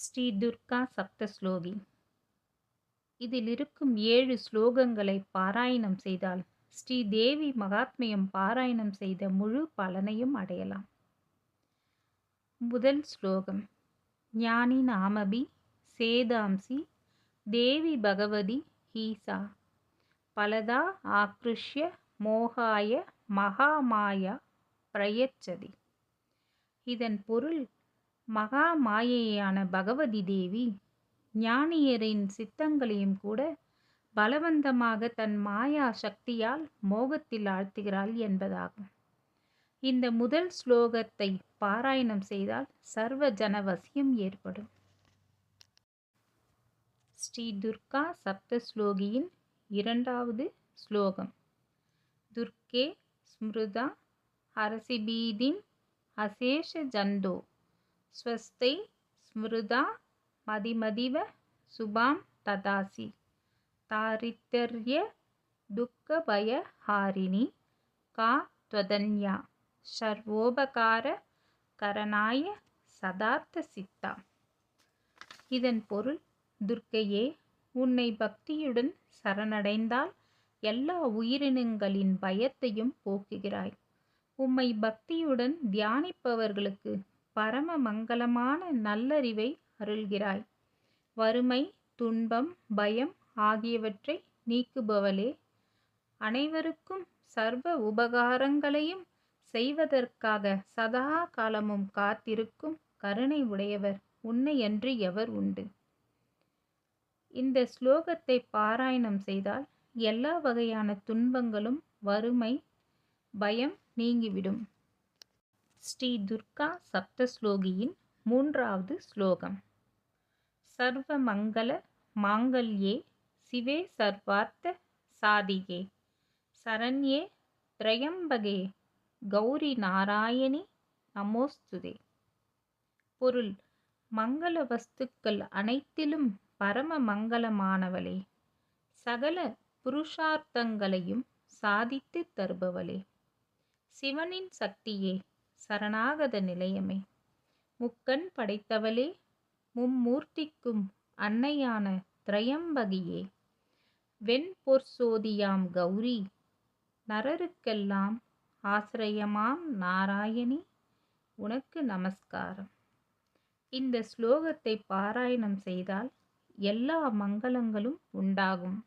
ஸ்ரீ துர்கா சப்தஸ்லோகி. இதில் இருக்கும் 7 ஸ்லோகங்களை பாராயணம் செய்தால் ஸ்ரீ தேவி மகாத்மியம் பாராயணம் செய்த முழு பலனையும் அடையலாம். முதல் ஸ்லோகம். ஞானி நாமபி சேதாம்சி தேவி பகவதி ஹீசா பலதா ஆக்ருஷ்ய மோகாய மகாமாயா பிரயச்சதி. இதன் பொருள், மகா மாயையான பகவதி தேவி ஞானியரின் சித்தங்களையும் கூட பலவந்தமாக தன் மாயா சக்தியால் மோகத்தில் ஆழ்த்துகிறாள் என்பதாகும். இந்த முதல் ஸ்லோகத்தை பாராயணம் செய்தால் சர்வ ஜனவசியம் ஏற்படும். ஸ்ரீ துர்கா சப்தஸ்லோகியின் இரண்டாவது ஸ்லோகம். துர்க்கே ஸ்மிருதா ஹரசிபீதின் அசேஷ ஜந்தோ ஸ்வஸ்தை ஸ்மிருதா மதிமதிவ சுபாம் ததாசி தாரித்தர்ய துக்க ஹாரிணி கா த்வதன்யா சர்வோபகார கரணாய சதார்த்த சித்தா. இதன் பொருள், துர்க்கையே, உன்னை பக்தியுடன் சரணடைந்தால் எல்லா உயிரினங்களின் பயத்தையும் போக்குகிறாய். உம்மை பக்தியுடன் தியானிப்பவர்களுக்கு பரம மங்களமான நல்லறிவை அருள்கிறாய். வறுமை, துன்பம், பயம் ஆகியவற்றை நீக்குபவளே, அனைவருக்கும் சர்வ உபகாரங்களையும் செய்வதற்காக சதா காலமும் காத்திருக்கும் கருணை உடையவர் உன்னையன்றி எவர் உண்டு? இந்த ஸ்லோகத்தை பாராயணம் செய்தால் எல்லா வகையான துன்பங்களும், வறுமை, பயம் நீங்கிவிடும். ஸ்ரீ துர்கா சப்தஸ்லோகியின் மூன்றாவது ஸ்லோகம். சர்வ மங்கள மாங்கல்யே சிவே சர்வார்த்த சாதிகே சரண்யே த்ரயம்பகே கௌரி நாராயணி நமோஸ்துதே. பொருள், மங்கள வஸ்துக்கள் அனைத்திலும் பரம மங்களமானவளே, சகல புருஷார்த்தங்களையும் சாதித்து தருபவளே, சிவனின் சக்தியே, சரணாகத நிலையமே, முக்கண் படைத்தவளே, மும்மூர்த்திக்கும் அன்னையான திரையம்பகியே, வெண்பொற்சோதியாம் கௌரி, நரருக்கெல்லாம் ஆசிரயமாம் நாராயணி, உனக்கு நமஸ்காரம். இந்த ஸ்லோகத்தை பாராயணம் செய்தால் எல்லா மங்களங்களும் உண்டாகும்.